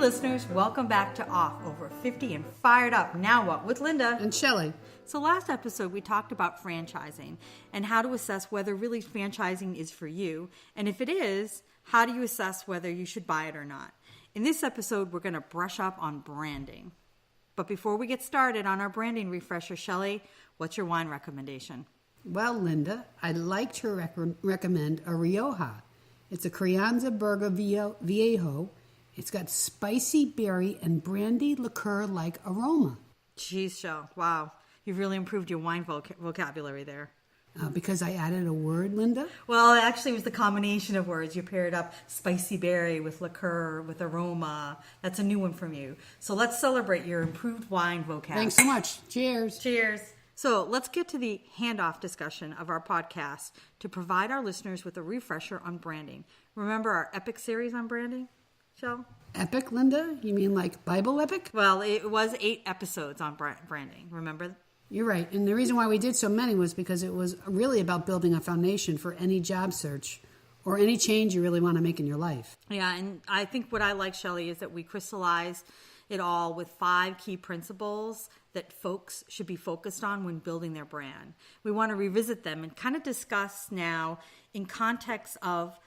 listeners, welcome back to Off Over 50 and Fired Up. Now what? With Linda and Shelley. So last episode we talked about franchising and how to assess whether really franchising is for you. And if it is, how do you assess whether you should buy it or not? In this episode, we're going to brush up on branding. But before we get started on our branding refresher, Shelley, what's your wine recommendation? Well, Linda, I'd like to recommend a Rioja. It's a Crianza Berga Viejo. It's got spicy berry and brandy liqueur-like aroma. Jeez, Shell. Wow. You've really improved your wine vocabulary there. Because I added a word, Linda? Well, actually, it was the combination of words. You paired up spicy berry with liqueur, with aroma. That's a new one from you. So let's celebrate your improved wine vocab. Thanks so much. Cheers. Cheers. So let's get to the handoff discussion of our podcast to provide our listeners with a refresher on branding. Remember our epic series on branding, Shell? Epic, Linda? You mean like Bible epic? Well, it was 8 episodes on branding. Remember? You're right. And the reason why we did so many was because it was really about building a foundation for any job search or any change you really want to make in your life. Yeah, and I think what I like, Shelley, is that we crystallize it all with 5 key principles that folks should be focused on when building their brand. We want to revisit them and kind of discuss now in context of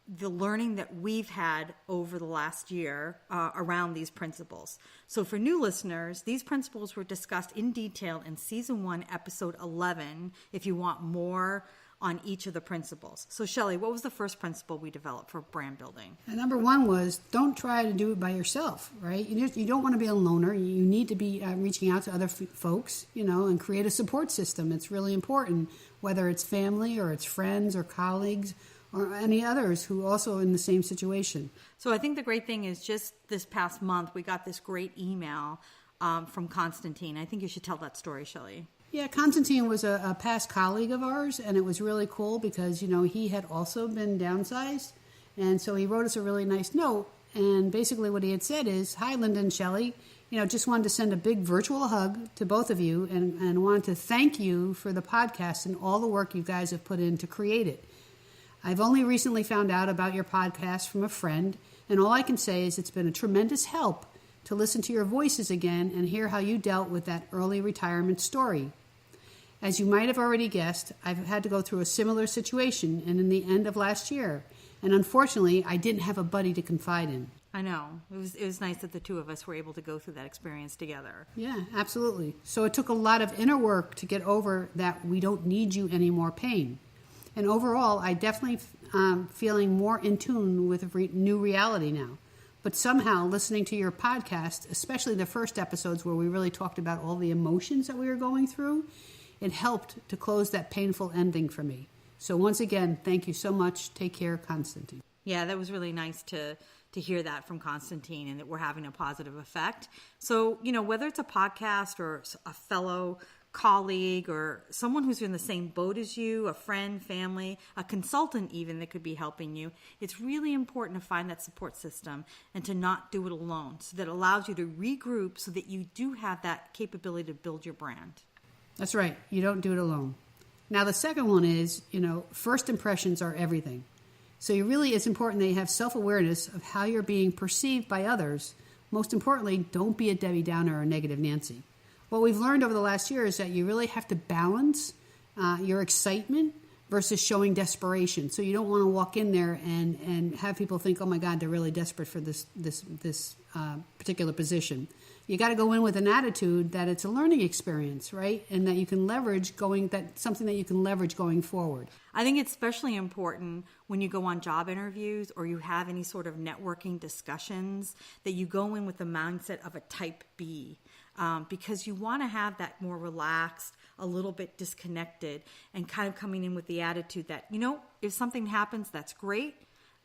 the learning that we've had over the last year around these principles. So for new listeners, these principles were discussed in detail in Season 1, Episode 11, if you want more on each of the principles. So Shelley, what was the first principle we developed for brand building? And number 1 was don't try to do it by yourself, right? You don't want to be a loner. You need to be reaching out to other folks, and create a support system. It's really important, whether it's family or it's friends or colleagues or any others who also in the same situation. So I think the great thing is just this past month, we got this great email from Constantine. I think you should tell that story, Shelley. Yeah, Constantine was a past colleague of ours, and it was really cool because, he had also been downsized. And so he wrote us a really nice note. And basically what he had said is, hi, Linda and Shelley. Just wanted to send a big virtual hug to both of you and wanted to thank you for the podcast and all the work you guys have put in to create it. I've only recently found out about your podcast from a friend, and all I can say is it's been a tremendous help to listen to your voices again and hear how you dealt with that early retirement story. As you might have already guessed, I've had to go through a similar situation and in the end of last year, and unfortunately, I didn't have a buddy to confide in. I know. It was nice that the two of us were able to go through that experience together. Yeah, absolutely. So it took a lot of inner work to get over that we don't need you anymore pain. And overall, I definitely feeling more in tune with new reality now. But somehow, listening to your podcast, especially the first episodes where we really talked about all the emotions that we were going through, it helped to close that painful ending for me. So once again, thank you so much. Take care, Constantine. Yeah, that was really nice to hear that from Constantine and that we're having a positive effect. So, whether it's a podcast or a fellow colleague or someone who's in the same boat as you, a friend, family, a consultant even that could be helping you, it's really important to find that support system and to not do it alone. So that allows you to regroup so that you do have that capability to build your brand. That's right. You don't do it alone. Now, the second one is, first impressions are everything. So it's important that you have self-awareness of how you're being perceived by others. Most importantly, don't be a Debbie Downer or a negative Nancy. What we've learned over the last year is that you really have to balance your excitement versus showing desperation. So you don't want to walk in there and have people think, oh my God, they're really desperate for this particular position. You got to go in with an attitude that it's a learning experience, right? And that you can leverage something that you can leverage going forward. I think it's especially important when you go on job interviews or you have any sort of networking discussions that you go in with the mindset of a type B. Because you want to have that more relaxed, a little bit disconnected, and kind of coming in with the attitude that, if something happens, that's great.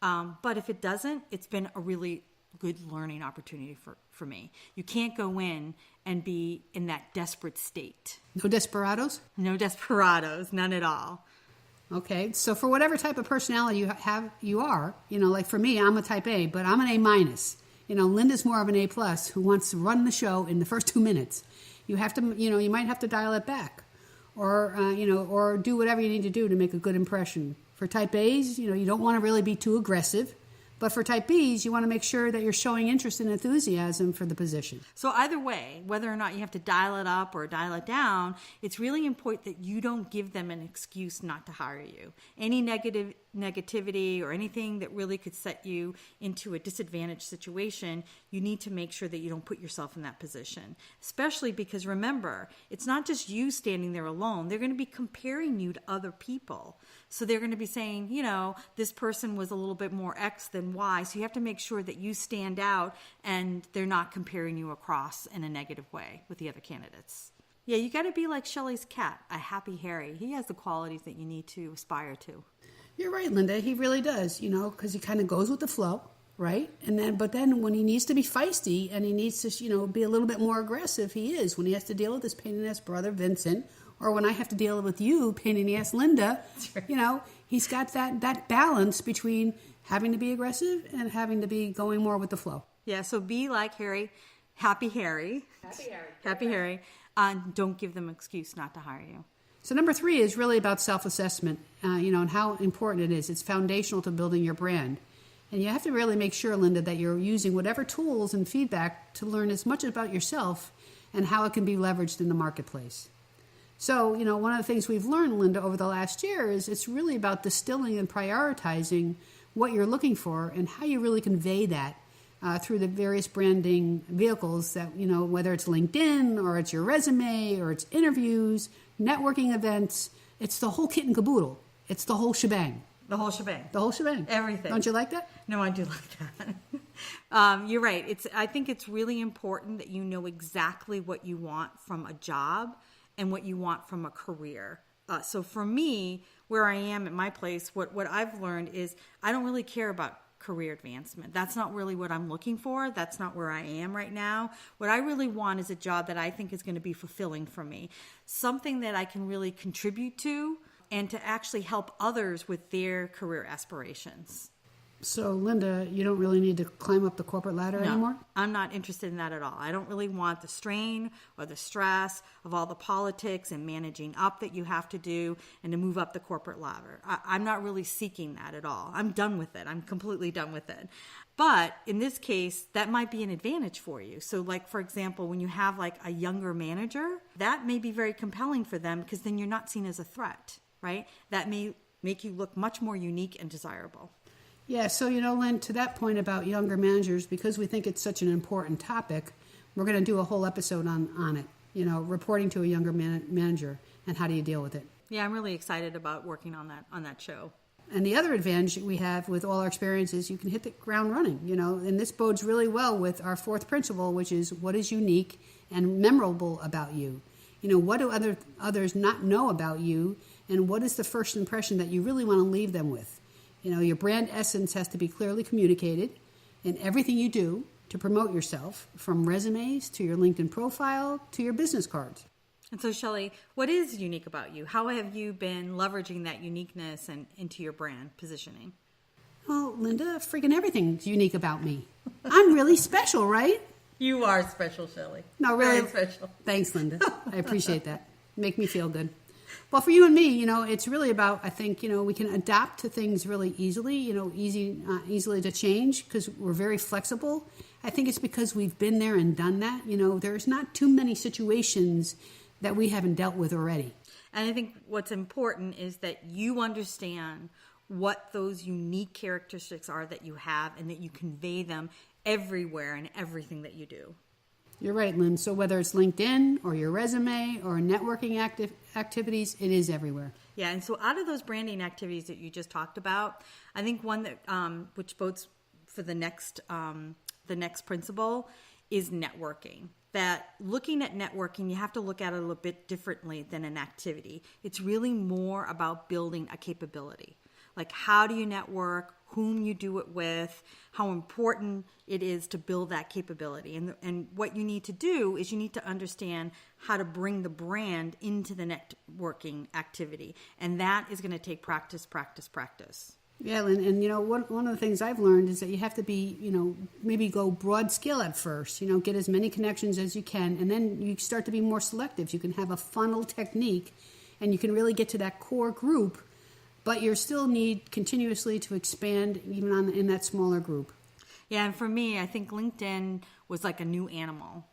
But if it doesn't, it's been a really good learning opportunity for me. You can't go in and be in that desperate state. No desperados? No desperados, none at all. Okay, so for whatever type of personality you are, like for me, I'm a type A, but I'm an A minus. Linda's more of an A plus who wants to run the show in the first 2 minutes. You have to, you might have to dial it back, or or do whatever you need to do to make a good impression. For type A's, you don't want to really be too aggressive, But for type Bs, you want to make sure that you're showing interest and enthusiasm for the position. So either way, whether or not you have to dial it up or dial it down, it's really important that you don't give them an excuse not to hire you. Any negativity or anything that really could set you into a disadvantaged situation, you need to make sure that you don't put yourself in that position. Especially because remember, it's not just you standing there alone. They're going to be comparing you to other people. So they're going to be saying, this person was a little bit more X than Y. So you have to make sure that you stand out and they're not comparing you across in a negative way with the other candidates. Yeah, you got to be like Shelley's cat, a happy Harry. He has the qualities that you need to aspire to. You're right, Linda. He really does, because he kind of goes with the flow, right? But then when he needs to be feisty and he needs to, be a little bit more aggressive, he is. When he has to deal with his pain in the ass brother, Vincent, or when I have to deal with you, pain in the ass, Linda, right. He's got that balance between having to be aggressive and having to be going more with the flow. Yeah, so be like Harry, happy Harry. Happy Harry. Don't give them an excuse not to hire you. So number 3 is really about self-assessment, and how important it is. It's foundational to building your brand. And you have to really make sure, Linda, that you're using whatever tools and feedback to learn as much about yourself and how it can be leveraged in the marketplace. So, one of the things we've learned, Linda, over the last year is it's really about distilling and prioritizing what you're looking for and how you really convey that through the various branding vehicles that, whether it's LinkedIn or it's your resume or it's interviews, networking events, it's the whole kit and caboodle. It's the whole shebang. The whole shebang. The whole shebang. Everything. Don't you like that? No, I do like that. You're right. I think it's really important that you know exactly what you want from a job and what you want from a career. So for me, where I am at my place, what I've learned is I don't really care about career advancement. That's not really what I'm looking for. That's not where I am right now. What I really want is a job that I think is going to be fulfilling for me. Something that I can really contribute to and to actually help others with their career aspirations. So, Linda, you don't really need to climb up the corporate ladder anymore? I'm not interested in that at all. I don't really want the strain or the stress of all the politics and managing up that you have to do and to move up the corporate ladder. I'm not really seeking that at all. I'm done with it. I'm completely done with it. But in this case, that might be an advantage for you. So like, for example, when you have like a younger manager, that may be very compelling for them because then you're not seen as a threat, right? That may make you look much more unique and desirable. Yeah, so, Lynn, to that point about younger managers, because we think it's such an important topic, we're going to do a whole episode on it, reporting to a younger manager and how do you deal with it. Yeah, I'm really excited about working on that show. And the other advantage we have with all our experiences, you can hit the ground running, and this bodes really well with our 4th principle, which is what is unique and memorable about you. What do others not know about you, and what is the first impression that you really want to leave them with? Your brand essence has to be clearly communicated in everything you do to promote yourself, from resumes to your LinkedIn profile to your business cards. And so, Shelley, what is unique about you? How have you been leveraging that uniqueness into your brand positioning? Well, Linda, freaking everything's unique about me. I'm really special, right? You are special, Shelley. No, really. Very special. Thanks, Linda. I appreciate that. Make me feel good. Well, for you and me, it's really about, I think, we can adapt to things really easily, easily to change because we're very flexible. I think it's because we've been there and done that. There's not too many situations that we haven't dealt with already. And I think what's important is that you understand what those unique characteristics are that you have and that you convey them everywhere in everything that you do. You're right, Lynn. So whether it's LinkedIn or your resume or networking activities, it is everywhere. Yeah, and so out of those branding activities that you just talked about, I think one that which bodes for the next principle is networking. That looking at networking, you have to look at it a little bit differently than an activity. It's really more about building a capability. Like, how do you network, whom you do it with, how important it is to build that capability. And what you need to do is you need to understand how to bring the brand into the networking activity. And that is going to take practice, practice, practice. Yeah, and one of the things I've learned is that you have to be, maybe go broad scale at first, get as many connections as you can, and then you start to be more selective. You can have a funnel technique, and you can really get to that core group. but you still need continuously to expand even in that smaller group. Yeah, and for me, I think LinkedIn was like a new animal.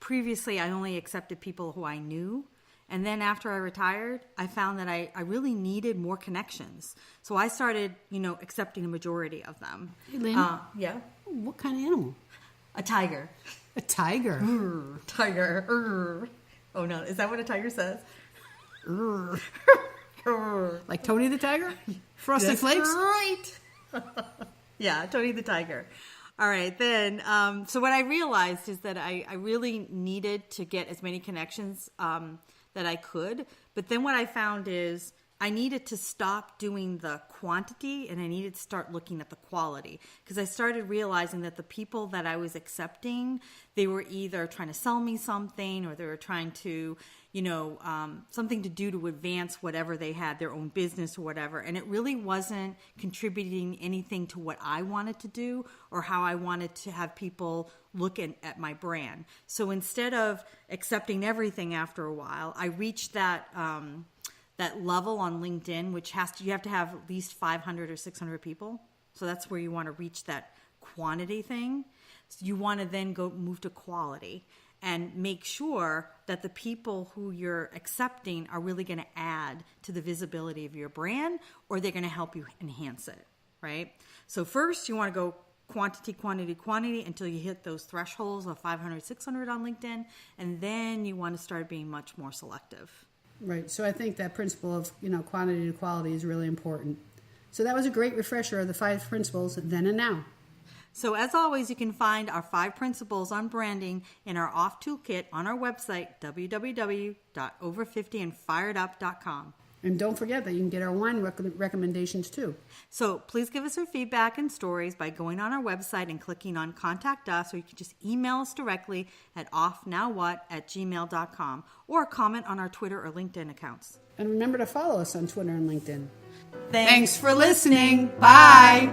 Previously, I only accepted people who I knew. And then after I retired, I found that I really needed more connections. So I started, accepting a majority of them. Hey, Lynn, Yeah. what kind of animal? A tiger. A tiger. Tiger. Oh, no. Is that what a tiger says? Like Tony the Tiger? Frosted Flakes? Right. Yeah, Tony the Tiger. All right, then. So what I realized is that I really needed to get as many connections that I could. But then what I found is I needed to stop doing the quantity and I needed to start looking at the quality, because I started realizing that the people that I was accepting, they were either trying to sell me something or they were trying to, something to do to advance whatever they had, their own business or whatever. And it really wasn't contributing anything to what I wanted to do or how I wanted to have people look at my brand. So instead of accepting everything after a while, I reached that level on LinkedIn, which you have to have at least 500 or 600 people. So that's where you want to reach that quantity thing. So you want to then move to quality and make sure that the people who you're accepting are really going to add to the visibility of your brand, or they're going to help you enhance it, right? So first you want to go quantity until you hit those thresholds of 500, 600 on LinkedIn. And then you want to start being much more selective. Right. So I think that principle of, quantity to quality is really important. So that was a great refresher of the 5 principles then and now. So as always, you can find our 5 principles on branding in our off toolkit on our website, www.over50andfiredup.com. And don't forget that you can get our wine recommendations too. So please give us your feedback and stories by going on our website and clicking on Contact Us, or you can just email us directly at offnowwhat@gmail.com or comment on our Twitter or LinkedIn accounts. And remember to follow us on Twitter and LinkedIn. Thanks for listening. Bye.